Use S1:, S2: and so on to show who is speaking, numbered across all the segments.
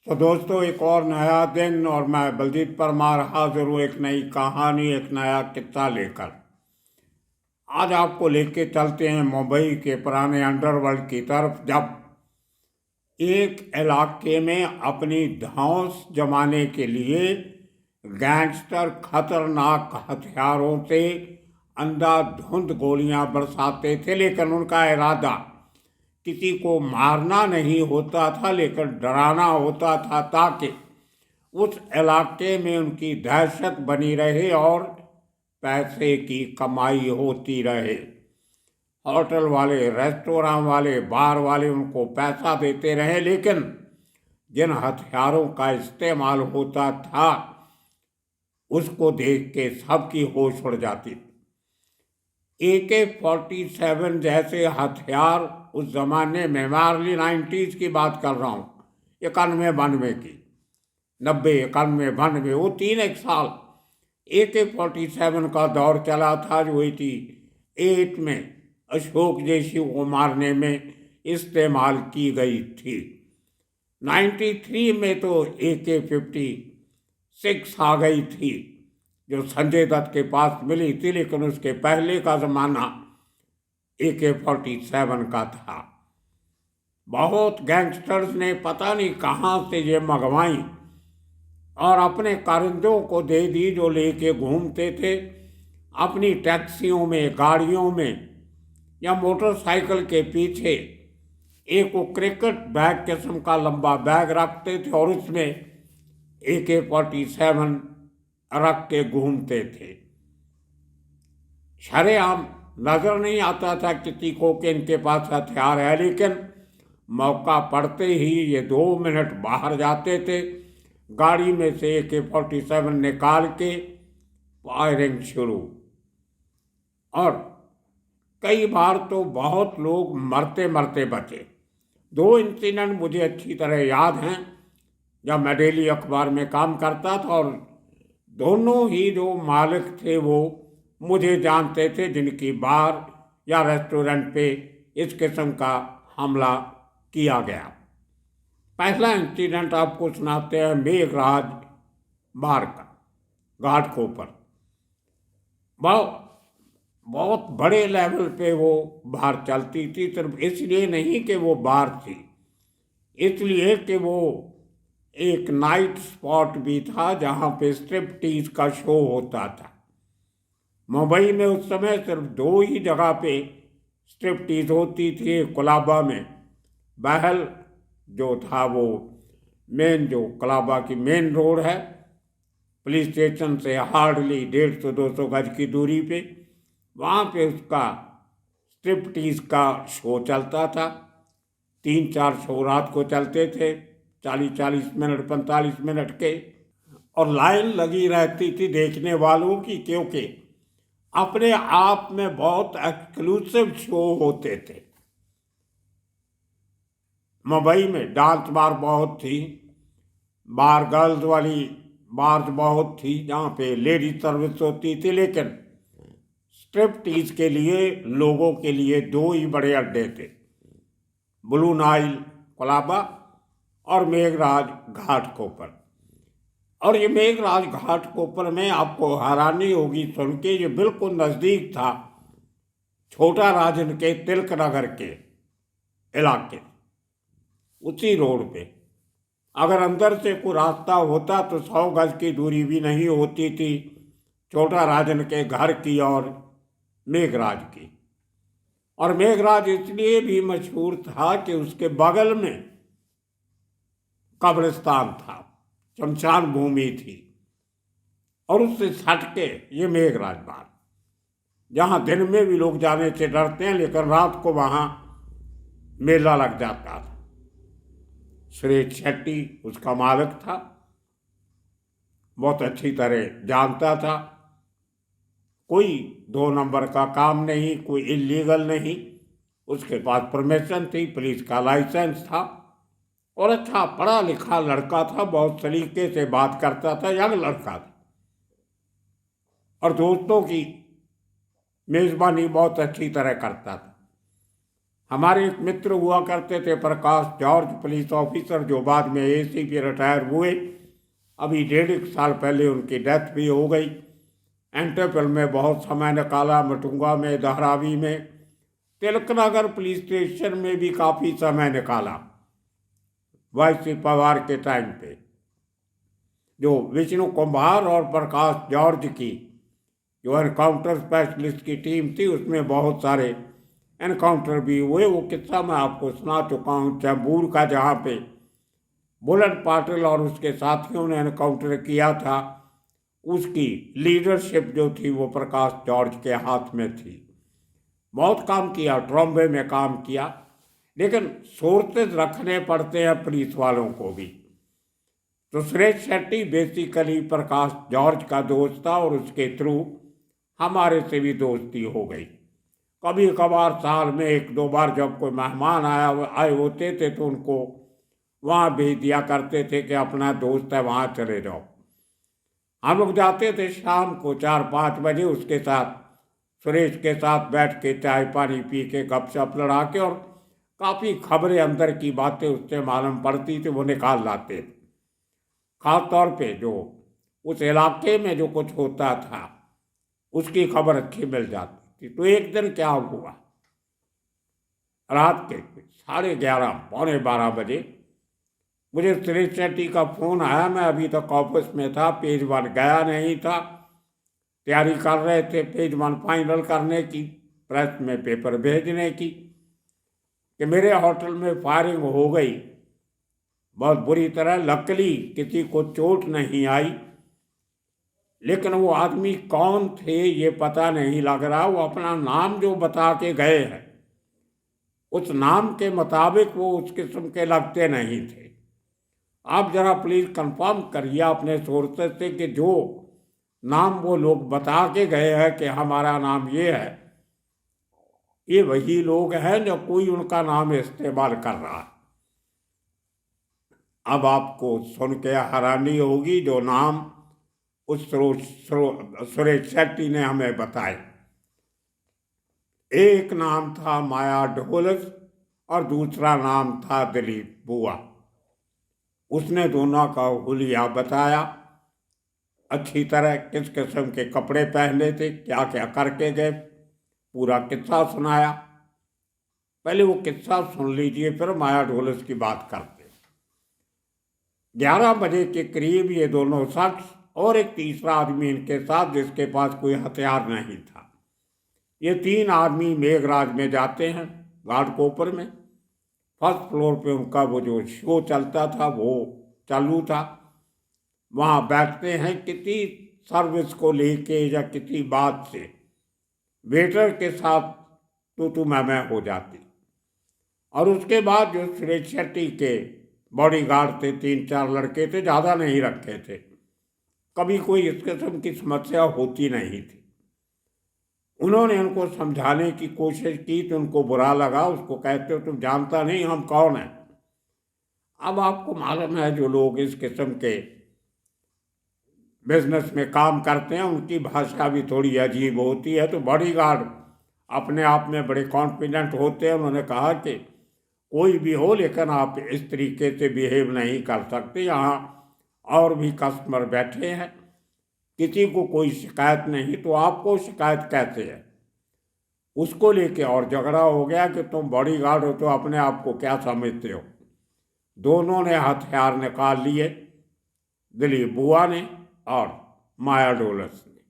S1: तो दोस्तों, एक और नया दिन और मैं बलजीत परमार हाजिर हूँ एक नई कहानी, एक नया किस्सा लेकर। आज आपको लेके चलते हैं मुंबई के पुराने अंडरवर्ल्ड की तरफ, जब एक इलाके में अपनी धौंस जमाने के लिए गैंगस्टर खतरनाक हथियारों से अंधाधुंध गोलियां बरसाते थे, लेकिन उनका इरादा किसी को मारना नहीं होता था, लेकिन डराना होता था, ताकि उस इलाके में उनकी दहशत बनी रहे और पैसे की कमाई होती रहे। होटल वाले, रेस्टोरेंट वाले, बार वाले उनको पैसा देते रहे, लेकिन जिन हथियारों का इस्तेमाल होता था उसको देख के सबकी होश उड़ जाती थी। AK-47 जैसे हथियार उस जमाने में, मैं अर्ली 90s की बात कर रहा हूँ, 91-92 की, 90, 91, 92, वो 3 एक साल AK-47 का दौर चला था, जो 88 में अशोक जैसी को मारने में इस्तेमाल की गई थी। 93 में तो AK-56 आ गई थी, जो संजय दत्त के पास मिली थी, लेकिन उसके पहले का जमाना AK-47 का था। बहुत गैंगस्टर्स ने पता नहीं कहाँ से ये मंगवाई और अपने कारिंदों को दे दी, जो लेके घूमते थे अपनी टैक्सियों में, गाड़ियों में या मोटरसाइकिल के पीछे। एक वो क्रिकेट बैग किस्म का लंबा बैग रखते थे और उसमें AK-47 रख के घूमते थे। शरेआम नजर नहीं आता था किसी को कि इनके पास हथियार है, लेकिन मौका पड़ते ही ये 2 मिनट बाहर जाते थे, गाड़ी में से AK-47 निकाल के फायरिंग शुरू। और कई बार तो बहुत लोग मरते मरते बचे। 2 इंसिडेंट मुझे अच्छी तरह याद हैं, जब मैं डेली अखबार में काम करता था, और दोनों ही जो मालिक थे वो मुझे जानते थे, जिनकी बार या रेस्टोरेंट पे इस किस्म का हमला किया गया। पहला इंसिडेंट आपको सुनाते हैं मेघराज बार का, घाटकोपर। बहुत बहुत बड़े लेवल पे वो बार चलती थी, सिर्फ इसलिए नहीं कि वो बार थी, इसलिए कि वो एक नाइट स्पॉट भी था जहाँ पे स्ट्रिपटीज का शो होता था। मुंबई में उस समय सिर्फ 2 ही जगह पे स्ट्रिपटीज होती थी। कोलाबा में बहल जो था, वो मेन, जो कोलाबा की मेन रोड है, पुलिस स्टेशन से हार्डली 150-200 गज की दूरी पे, वहाँ पे उसका स्ट्रिपटीज का शो चलता था। 3-4 शो रात को चलते थे, 40-40 मिनट, 45 मिनट के, और लाइन लगी रहती थी देखने वालों की, क्योंकि अपने आप में बहुत एक्सक्लूसिव शो होते थे। मुंबई में डांस बार बहुत थी, बार गर्ल्स वाली बार बहुत थी जहाँ पे लेडीज सर्विस होती थी, लेकिन स्ट्रिपटीज के लिए लोगों के लिए 2 ही बड़े अड्डे थे, ब्लू नाइल कोलाबा और मेघराज घाटकोपर। और ये मेघराज घाटकोपर में आपको हैरानी होगी सुन के, ये बिल्कुल नज़दीक था छोटा राजन के तिलक नगर के इलाके, उसी रोड पे। अगर अंदर से कोई रास्ता होता तो 100 गज की दूरी भी नहीं होती थी छोटा राजन के घर की और मेघराज की। और मेघराज इसलिए भी मशहूर था कि उसके बगल में कब्रिस्तान था, शमशान भूमि थी, और उससे सटके ये मेघराज बार, जहाँ दिन में भी लोग जाने से डरते हैं, लेकिन रात को वहाँ मेला लग जाता था। सुरेश शेट्टी उसका मालिक था, बहुत अच्छी तरह जानता था। कोई 2 नंबर का काम नहीं, कोई इलीगल नहीं, उसके पास परमिशन थी, पुलिस का लाइसेंस था, और अच्छा पढ़ा लिखा लड़का था, बहुत सलीके से बात करता था, यंग लड़का था, और दोस्तों की मेज़बानी बहुत अच्छी तरह करता था। हमारे एक मित्र हुआ करते थे प्रकाश जॉर्ज, पुलिस ऑफिसर, जो बाद में एसीपी रिटायर हुए। अभी 1.5 साल पहले उनकी डेथ भी हो गई। एंटरपल में बहुत समय निकाला, मटुंगा में, धारावी में, तिलकनगर पुलिस स्टेशन में भी काफ़ी समय निकाला वाईसी पवार के टाइम पे। जो विष्णु कुम्हार और प्रकाश जॉर्ज की जो एनकाउंटर स्पेशलिस्ट की टीम थी, उसमें बहुत सारे एनकाउंटर भी हुए। वो किस्सा मैं आपको सुना चुका हूँ, चैम्बूर का, जहाँ पे बुलेट पाटिल और उसके साथियों ने एनकाउंटर किया था। उसकी लीडरशिप जो थी वो प्रकाश जॉर्ज के हाथ में थी। बहुत काम किया, ट्रॉम्बे में काम किया, लेकिन सोर्सेज रखने पड़ते हैं पुलिस वालों को भी। तो सुरेश शेट्टी बेसिकली प्रकाश जॉर्ज का दोस्त था और उसके थ्रू हमारे से भी दोस्ती हो गई। कभी कभार साल में 1-2 बार जब कोई मेहमान आए होते थे तो उनको वहाँ भेज दिया करते थे कि अपना दोस्त है वहाँ चले जाओ। हम लोग जाते थे शाम को 4-5 बजे, उसके साथ, सुरेश के साथ बैठ के चाय पानी पी के गपशप लड़ा के, और काफ़ी खबरें अंदर की बातें उससे मालूम पड़ती थी, वो निकाल लाते थे। खास तौर पे जो उस इलाके में जो कुछ होता था उसकी खबर अच्छी मिल जाती थी। तो एक दिन क्या हुआ, रात के 11:30 पौने 12 बजे मुझे सुरेश शेट्टी का फ़ोन आया। मैं अभी तक ऑफिस में था, पेज 1 गया नहीं था, तैयारी कर रहे थे पेज 1 फाइनल करने की, प्रेस में पेपर भेजने की, कि मेरे होटल में फायरिंग हो गई बहुत बुरी तरह। लकीली किसी को चोट नहीं आई, लेकिन वो आदमी कौन थे ये पता नहीं लग रहा। वो अपना नाम जो बता के गए हैं उस नाम के मुताबिक वो उस किस्म के लगते नहीं थे। आप जरा प्लीज़ कंफर्म करिए अपने सोर्सेस से कि जो नाम वो लोग बता के गए हैं कि हमारा नाम ये है, ये वही लोग हैं जो कोई उनका नाम इस्तेमाल कर रहा है। अब आपको सुन के हैरानी होगी जो नाम उस सुरेश शेट्टी ने हमें बताए। एक नाम था माया ढोलस और दूसरा नाम था दिलीप बुआ। उसने दोनों का हुलिया बताया अच्छी तरह, किस किस्म के कपड़े पहने थे, क्या क्या करके गए, पूरा किस्सा सुनाया। पहले वो किस्सा सुन लीजिए, फिर माया ढोलस की बात करते। 11 बजे के करीब ये दोनों शख्स और एक तीसरा आदमी इनके साथ, जिसके पास कोई हथियार नहीं था, ये 3 आदमी मेघराज में जाते हैं, घाटकोपर में। फर्स्ट फ्लोर पे उनका वो जो शो चलता था वो चालू था। वहाँ बैठते हैं, किसी सर्विस को लेके या किसी बात से वेटर के साथ तू मैं हो जाती। और उसके बाद जो सुरेश शेट्टी के बॉडीगार्ड थे, 3-4 लड़के थे, ज़्यादा नहीं रखे थे, कभी कोई इस किस्म की समस्या होती नहीं थी। उन्होंने उनको समझाने की कोशिश की तो उनको बुरा लगा। उसको कहते हो तुम जानता नहीं हम कौन हैं। अब आपको मालूम है जो लोग इस किस्म के बिजनेस में काम करते हैं उनकी भाषा भी थोड़ी अजीब होती है। तो बॉडीगार्ड अपने आप में बड़े कॉन्फिडेंट होते हैं। उन्होंने कहा कि कोई भी हो, लेकिन आप इस तरीके से बिहेव नहीं कर सकते, यहाँ और भी कस्टमर बैठे हैं, किसी को कोई शिकायत नहीं, तो आपको शिकायत कैसे है। उसको लेके और झगड़ा हो गया कि तुम बॉडीगार्ड हो तो अपने आप को क्या समझते हो। दोनों ने हथियार निकाल लिए, दिलीप बुआ ने और माया ढोलस ने,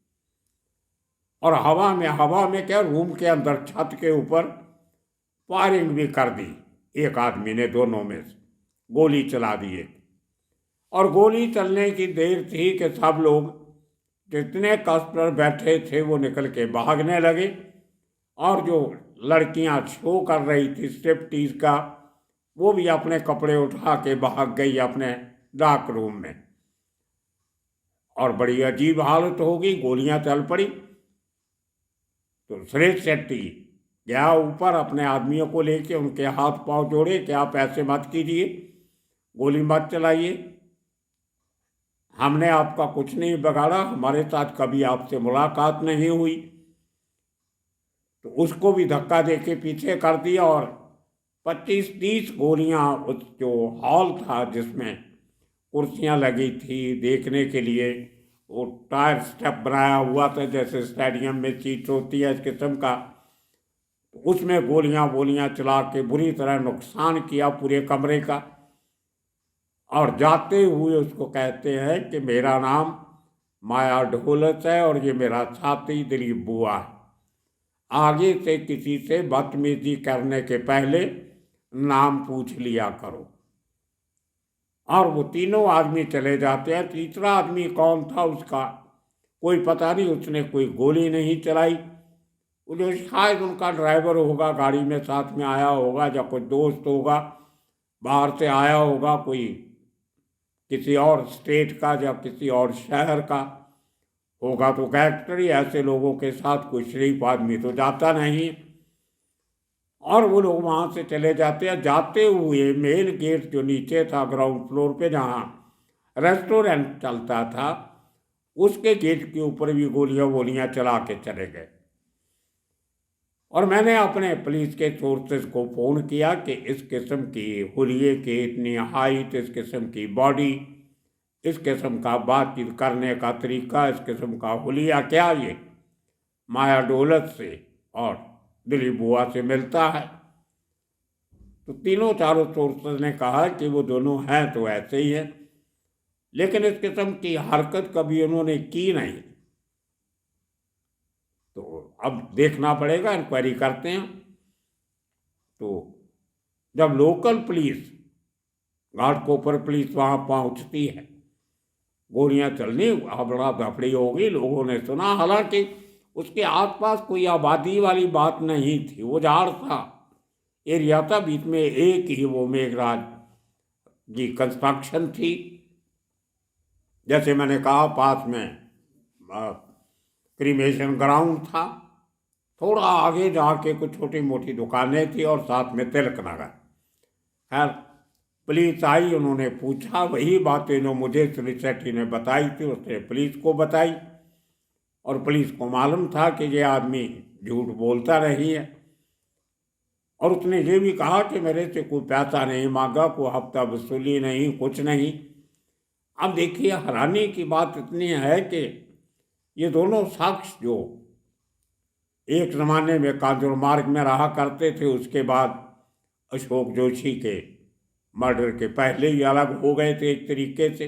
S1: और हवा में क्या, रूम के अंदर छत के ऊपर फायरिंग भी कर दी। एक आदमी ने दोनों में से गोली चला दी एक। और गोली चलने की देर थी कि सब लोग जितने कस्टमर बैठे थे वो निकल के भागने लगे। और जो लड़कियां शो कर रही थी स्ट्रिपटीज का, वो भी अपने कपड़े उठा के भाग गई अपने डार्क रूम में। और बड़ी अजीब हालत हो गई, गोलियां चल पड़ी। तो सुरेश शेट्टी गया ऊपर, अपने आदमियों को लेके उनके हाथ पांव जोड़े कि आप ऐसे मत कीजिए, गोली मत चलाइए, हमने आपका कुछ नहीं बिगाड़ा, हमारे साथ कभी आपसे मुलाकात नहीं हुई। तो उसको भी धक्का दे के पीछे कर दिया और 25-30 गोलियां उस जो हॉल था जिसमें कुर्सियां लगी थी देखने के लिए, वो टायर स्टेप बनाया हुआ था जैसे स्टेडियम में सीट होती है इस किस्म का, उसमें गोलियां चला के बुरी तरह नुकसान किया पूरे कमरे का। और जाते हुए उसको कहते हैं कि मेरा नाम माया ढोलस है और ये मेरा साथी दिलीप बुआ है, आगे से किसी से बदतमीजी करने के पहले नाम पूछ लिया करो। और वो तीनों आदमी चले जाते हैं। तीसरा आदमी कौन था उसका कोई पता नहीं, उसने कोई गोली नहीं चलाई। वो जो शायद उनका ड्राइवर होगा, गाड़ी में साथ में आया होगा, या कोई दोस्त होगा बाहर से आया होगा, कोई किसी और स्टेट का या किसी और शहर का होगा, तो फैक्ट्री ऐसे लोगों के साथ कोई शरीफ आदमी तो जाता नहीं। और वो लोग वहाँ से चले जाते हैं। जाते हुए मेन गेट जो नीचे था ग्राउंड फ्लोर पे जहाँ रेस्टोरेंट चलता था, उसके गेट के ऊपर भी गोलियां चला के चले गए। और मैंने अपने पुलिस के सोर्सेस को फ़ोन किया कि इस किस्म की हुलिये की इतनी हाइट, इस किस्म की बॉडी, इस किस्म का बातचीत करने का तरीका, इस किस्म का हुलिया क्या ये माया डोलत से और दिलीप बुआ से मिलता है। तो तीनों चारों सोर्सेस ने कहा कि वो दोनों हैं तो ऐसे ही हैं, लेकिन इस किस्म की हरकत कभी उन्होंने की नहीं। तो अब देखना पड़ेगा, इंक्वायरी करते हैं। तो जब लोकल पुलिस, घाटकोपर पुलिस वहाँ पहुँचती है, गोलियां चलनी, हबड़ा धपड़ी हो गई, लोगों ने सुना। हालांकि उसके आसपास कोई आबादी वाली बात नहीं थी, वो झाड़ था, एरिया था, बीच में एक ही वो मेघराज की कंस्ट्रक्शन थी। जैसे मैंने कहा पास में क्रीमेशन ग्राउंड था, थोड़ा आगे जाके कुछ छोटी मोटी दुकानें थी और साथ में तिलक नगर। खैर पुलिस आई, उन्होंने पूछा, वही बातें जो मुझे श्री सेठी ने बताई थी उसने पुलिस को बताई। और पुलिस को मालूम था कि ये आदमी झूठ बोलता नहीं है। और उसने ये भी कहा कि मेरे से कोई पैसा नहीं मांगा, कोई हफ्ता वसूली नहीं, कुछ नहीं। अब देखिए हैरानी की बात इतनी है कि ये दोनों शख्स जो एक ज़माने में कांजूर मार्ग में रहा करते थे, उसके बाद अशोक जोशी के मर्डर के पहले ही अलग हो गए थे, एक तरीके से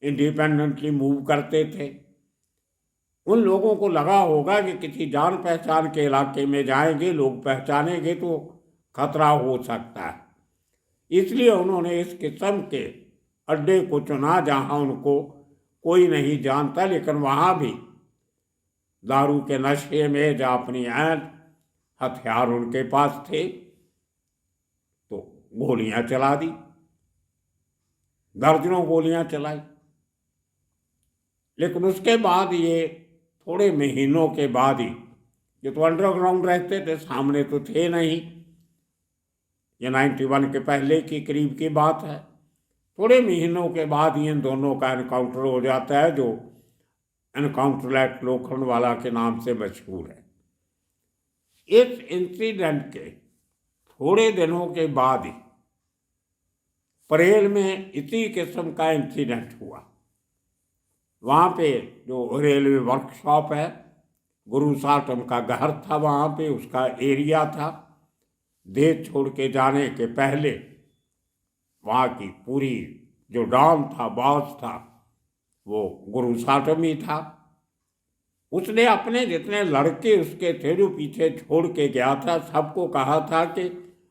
S1: इंडिपेंडेंटली मूव करते थे। उन लोगों को लगा होगा कि किसी जान पहचान के इलाके में जाएंगे, लोग पहचानेंगे तो खतरा हो सकता है, इसलिए उन्होंने इस किस्म के अड्डे को चुना जहां उनको कोई नहीं जानता, लेकिन वहां भी दारू के नशे में जा अपनी ऐन हथियार उनके पास थे, तो गोलियां चला दी, दर्जनों गोलियां चलाई। लेकिन उसके बाद ये थोड़े महीनों के बाद ही, ये तो अंडरग्राउंड रहते थे, सामने तो थे नहीं, ये 91 के पहले की करीब की बात है। थोड़े महीनों के बाद ही इन दोनों का एनकाउंटर हो जाता है, जो एनकाउंटर एट लोखंडवाला के नाम से मशहूर है। इस इंसिडेंट के थोड़े दिनों के बाद ही परेल में इसी किस्म का इंसिडेंट हुआ। वहाँ पे जो रेलवे वर्कशॉप है, गुरु साटम का घर था, वहाँ पे उसका एरिया था। देश छोड़ के जाने के पहले वहाँ की पूरी जो डॉन था, बॉस था, वो गुरु साटम ही था। उसने अपने जितने लड़के उसके थे जो पीछे छोड़ के गया था, सबको कहा था कि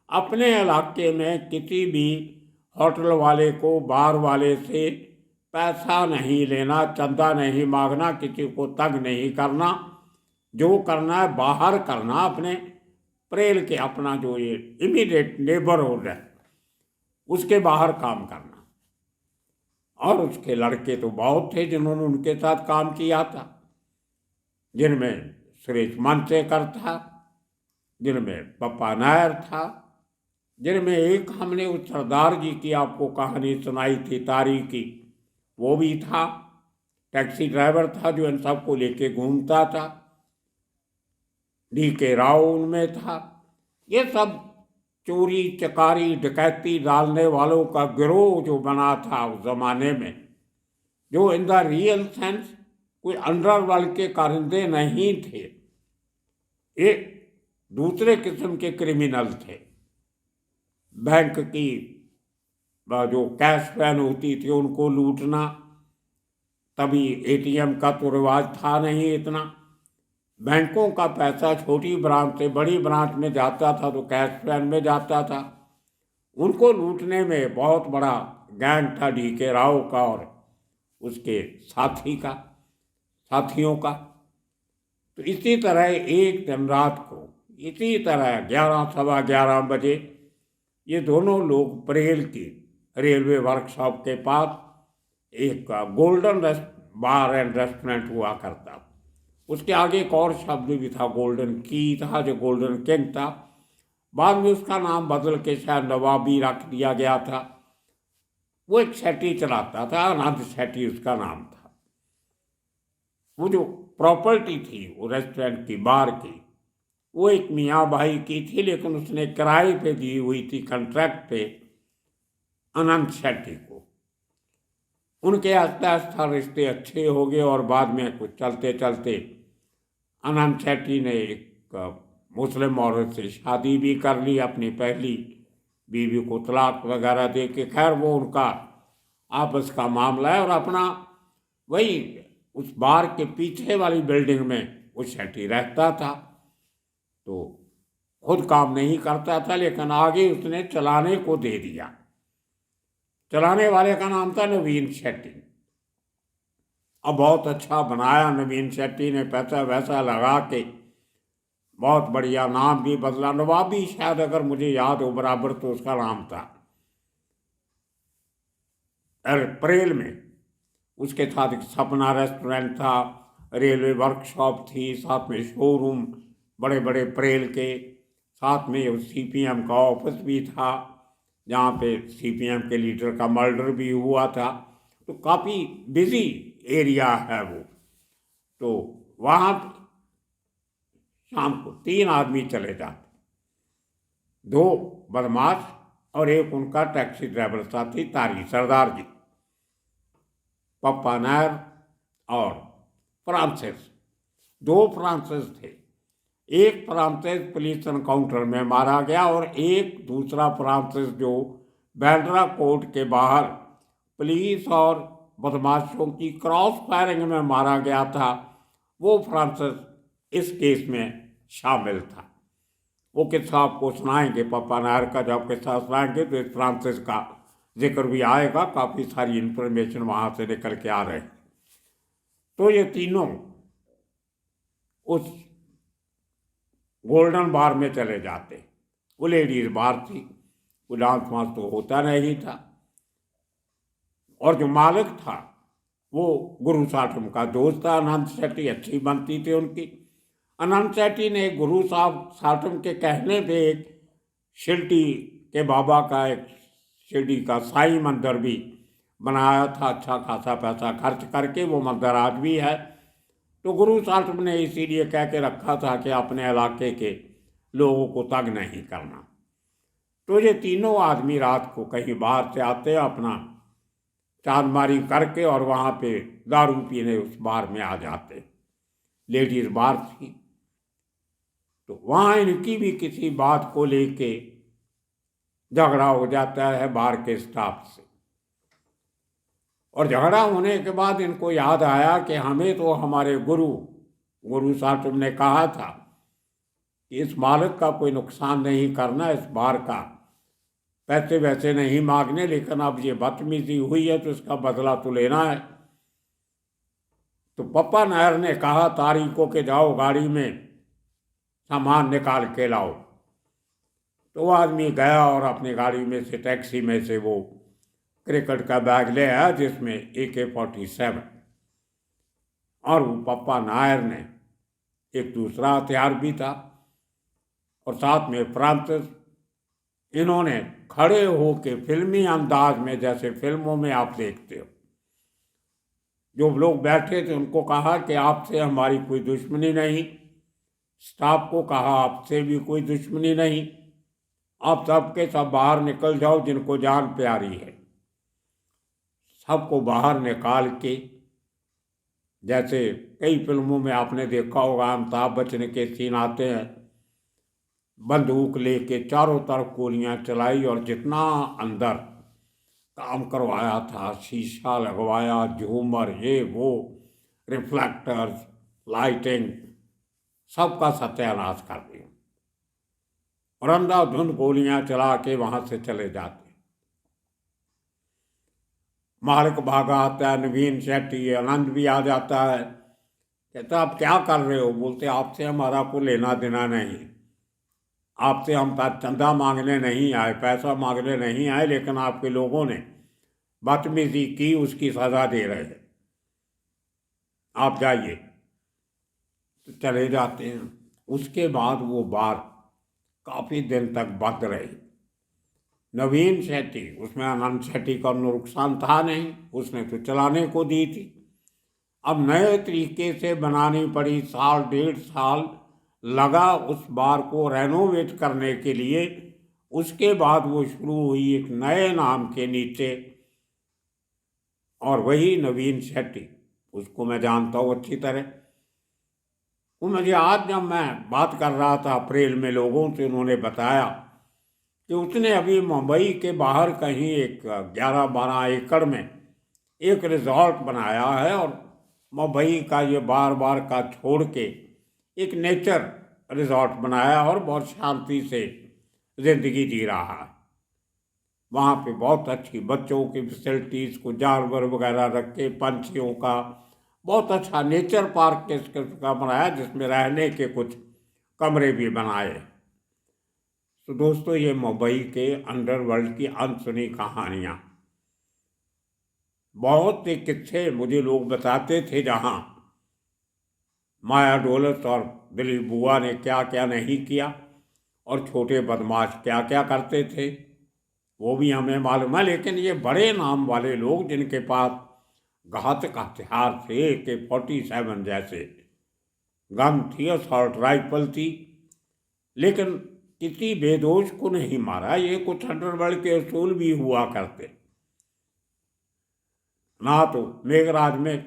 S1: अपने इलाके में किसी भी होटल वाले को, बार वाले से पैसा नहीं लेना, चंदा नहीं मांगना, किसी को तंग नहीं करना, जो करना है बाहर करना, अपने परेल के अपना जो ये इमीडिएट नेबरहुड है उसके बाहर काम करना। और उसके लड़के तो बहुत थे जिन्होंने उनके साथ काम किया था, जिनमें सुरेश मानसेकर था, जिनमें पप्पा नायर था, जिनमें एक हमने उस सरदार जी की आपको कहानी सुनाई थी तारी की, वो भी था। टैक्सी ड्राइवर था जो इन सबको लेके घूमता था। डी के राव उनमें था। ये सब चोरी चकारी डकैती डालने वालों का गिरोह जो बना था उस जमाने में, जो इन द रियल सेंस कोई अंडरवर्ल्ड के कारिंदे नहीं थे, एक दूसरे किस्म के क्रिमिनल थे। बैंक की जो कैश वैन होती थी उनको लूटना, तभी एटीएम का तो रिवाज था नहीं इतना, बैंकों का पैसा छोटी ब्रांच से बड़ी ब्रांच में जाता था तो कैश वैन में जाता था। उनको लूटने में बहुत बड़ा गैंग था DK राव का और उसके साथियों का। तो इसी तरह एक दिन रात को इसी तरह 11 सवा 11 बजे ये दोनों लोग परेल की रेलवे वर्कशॉप के पास एक गोल्डन बार एंड रेस्टोरेंट हुआ करता, उसके आगे एक और शब्द भी था, गोल्डन की था, जो गोल्डन किंग था। बाद में उसका नाम बदल के शायद नवाबी रख दिया गया था। वो एक सेटी चलाता था, अनंत सेटी उसका नाम था। वो जो प्रॉपर्टी थी वो रेस्टोरेंट की बार की, वो एक मियाँ भाई की थी, लेकिन उसने किराए पे दी हुई थी, कॉन्ट्रैक्ट पे, अनंत शेट्टी को। उनके आस्ते आस्ते रिश्ते अच्छे हो गए और बाद में कुछ चलते चलते अनंत शेट्टी ने एक मुस्लिम औरत से शादी भी कर ली, अपनी पहली बीवी को तलाक वगैरह दे के। खैर वो उनका आपस का मामला है। और अपना वही उस बार के पीछे वाली बिल्डिंग में वो शेट्टी रहता था, तो खुद काम नहीं करता था, लेकिन आगे उसने चलाने को दे दिया। चलाने वाले का नाम था नवीन शेट्टी। अब बहुत अच्छा बनाया नवीन शेट्टी ने, पैसा वैसा लगा के बहुत बढ़िया, नाम भी बदला, नवाबी शायद अगर मुझे याद हो बराबर तो उसका नाम था। परेल में उसके साथ एक सपना रेस्टोरेंट था, रेलवे वर्कशॉप थी, साथ में शोरूम बड़े बड़े परेल के, साथ में CPM का ऑफिस भी था जहाँ पे CPM के लीडर का मर्डर भी हुआ था। तो काफ़ी बिजी एरिया है वो। तो वहाँ शाम को 3 आदमी चले जाते, 2 बदमाश और एक उनका टैक्सी ड्राइवर साथी तारी सरदार जी, पप्पा नायर और फ्रांसिस। 2 फ्रांसिस थे, एक फ्रांसिस पुलिस एनकाउंटर में मारा गया और एक दूसरा फ्रांसिस जो बैंड्रा कोर्ट के बाहर पुलिस और बदमाशों की क्रॉस फायरिंग में मारा गया था। वो फ्रांसिस इस केस में शामिल था। वो किस्सा आपको सुनाएंगे, पप्पा नायर का जब किस्सा सुनाएंगे तो इस फ्रांसिस का जिक्र भी आएगा। काफ़ी सारी इंफॉर्मेशन वहाँ से निकल के आ रहे हैं। तो ये तीनों उस गोल्डन बार में चले जाते। वो लेडीज बार थी, वो डांस वांस तो होता नहीं था। और जो मालिक था वो गुरु साटम का दोस्त था, अनंत शेट्टी, अच्छी बनती थी उनकी। अनंत शेट्टी ने गुरु साहब साटम के कहने पे एक शिरडी के बाबा का, एक शिरडी का साईं मंदिर भी बनाया था, अच्छा खासा पैसा खर्च करके। वो मंदिर आज भी है। तो गुरु साटम ने इसीलिए कह के रखा था कि अपने इलाके के लोगों को तंग नहीं करना। तो ये तीनों आदमी रात को कहीं बाहर से आते, अपना चांदमारी करके और वहाँ पे दारू पीने उस बार में आ जाते। लेडीज बार थी, तो वहाँ इनकी भी किसी बात को लेके झगड़ा हो जाता है बार के स्टाफ से। और झगड़ा होने के बाद इनको याद आया कि हमें तो हमारे गुरु साहब ने कहा था कि इस मालिक का कोई नुकसान नहीं करना, इस बार का पैसे वैसे नहीं मांगने, लेकिन अब ये बदतमीजी हुई है तो इसका बदला तो लेना है। तो पप्पा नायर ने कहा तारी को कि जाओ गाड़ी में सामान निकाल के लाओ। तो वो आदमी गया और अपनी गाड़ी में से, टैक्सी में से, वो क्रिकेट का बैग ले आया जिसमें AK-47 और वो पप्पा नायर ने एक दूसरा हथियार भी था और साथ में फ्रांसिस। इन्होंने खड़े होके फिल्मी अंदाज में, जैसे फिल्मों में आप देखते हो, जो लोग बैठे थे उनको कहा कि आपसे हमारी कोई दुश्मनी नहीं, स्टाफ को कहा आपसे भी कोई दुश्मनी नहीं, आप सबके सब बाहर निकल जाओ जिनको जान प्यारी है, सबको बाहर निकाल के, जैसे कई फिल्मों में आपने देखा होगा अमिताभ बच्चन के सीन आते हैं, बंदूक लेके चारों तरफ गोलियां चलाई और जितना अंदर काम करवाया था, शीशा लगवाया, झूमर, ये वो, रिफ्लेक्टर्स, लाइटिंग, सबका सत्यानाश कर दिया और अंधाधुंध गोलियां चला के वहां से चले जाते। मालिक भागा आता है, नवीन शेट्टी, आनंद भी आ जाता है, कहता आप क्या कर रहे हो? बोलते आपसे हमारा को लेना देना नहीं, आपसे हम चंदा मांगने नहीं आए, पैसा मांगने नहीं आए, लेकिन आपके लोगों ने बदतमीजी की, उसकी सजा दे रहे हैं, आप जाइए। तो चले जाते हैं। उसके बाद वो बार काफ़ी दिन तक बंद रही। नवीन शेट्टी, उसमें आनंद शेट्टी का नुकसान था नहीं, उसने तो चलाने को दी थी। अब नए तरीके से बनानी पड़ी, साल डेढ़ साल लगा उस बार को रेनोवेट करने के लिए। उसके बाद वो शुरू हुई एक नए नाम के नीचे, और वही नवीन शेट्टी, उसको मैं जानता हूँ अच्छी तरह। वो मुझे आज जब मैं बात कर रहा था अप्रैल में लोगों से, उन्होंने बताया कि उसने अभी मुंबई के बाहर कहीं एक 11-12 एकड़ में एक रिजॉर्ट बनाया है और मुंबई का ये बार बार का छोड़ के एक नेचर रिजॉर्ट बनाया और बहुत शांति से ज़िंदगी जी रहा है। वहाँ पे बहुत अच्छी बच्चों की फैसिलिटीज़, को जानवर वगैरह रख के, पंछियों का बहुत अच्छा नेचर पार्क का बनाया, जिसमें रहने के कुछ कमरे भी बनाए। तो दोस्तों, ये मुंबई के अंडरवर्ल्ड की अनसुनी कहानियाँ, बहुत से किस्से मुझे लोग बताते थे, जहाँ माया डोलस और दिलीप बुआ ने क्या क्या नहीं किया और छोटे बदमाश क्या क्या करते थे, वो भी हमें मालूम है। लेकिन ये बड़े नाम वाले लोग जिनके पास घातक हथियार थे, AK-47 जैसे गन थी, असॉल्ट राइफल थी, लेकिन किसी बेदोश को नहीं मारा। ये कुछ अंडरवर्ल्ड के असूल भी हुआ करते। ना तो मेघराज में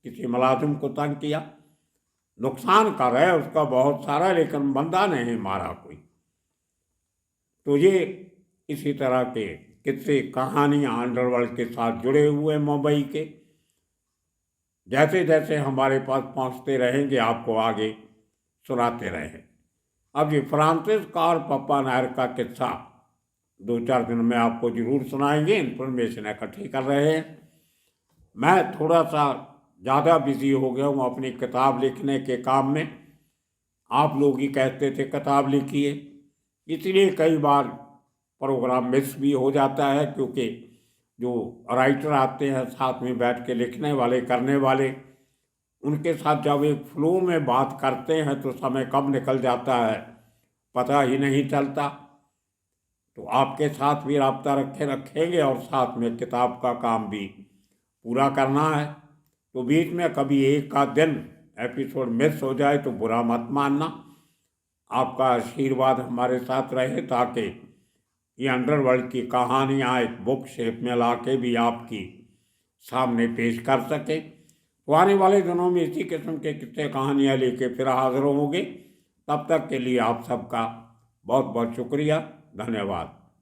S1: किसी मुलाजिम को तंग किया, नुकसान कर है उसका बहुत सारा, लेकिन बंदा नहीं मारा कोई। तो ये इसी तरह के किस्से कहानियाँ अंडरवर्ल्ड के साथ जुड़े हुए मुंबई के, जैसे जैसे हमारे पास पहुँचते रहेंगे आपको आगे सुनाते रहें। अब ये फ्रांसिस कार पप्पा नायर का किस्सा 2-4 दिन में आपको जरूर सुनाएंगे। इन्फॉर्मेशन इकट्ठी कर रहे हैं। मैं थोड़ा सा ज़्यादा बिजी हो गया हूँ अपनी किताब लिखने के काम में। आप लोग ही कहते थे किताब लिखिए, इसलिए कई बार प्रोग्राम मिस भी हो जाता है, क्योंकि जो राइटर आते हैं साथ में बैठ के लिखने वाले, करने वाले, उनके साथ जब एक फ्लो में बात करते हैं तो समय कब निकल जाता है पता ही नहीं चलता। तो आपके साथ भी रब्ता रखेंगे और साथ में किताब का काम भी पूरा करना है। तो बीच में कभी एक आध दिन एपिसोड मिस हो जाए तो बुरा मत मानना। आपका आशीर्वाद हमारे साथ रहे, ताकि ये अंडरवर्ल्ड की कहानियाँ एक बुक शेप में ला के भी आपकी सामने पेश कर सके। तो आने वाले दिनों में इसी किस्म के किस्से कहानियाँ लेके फिर हाजिर होंगे। तब तक के लिए आप सबका बहुत बहुत शुक्रिया, धन्यवाद।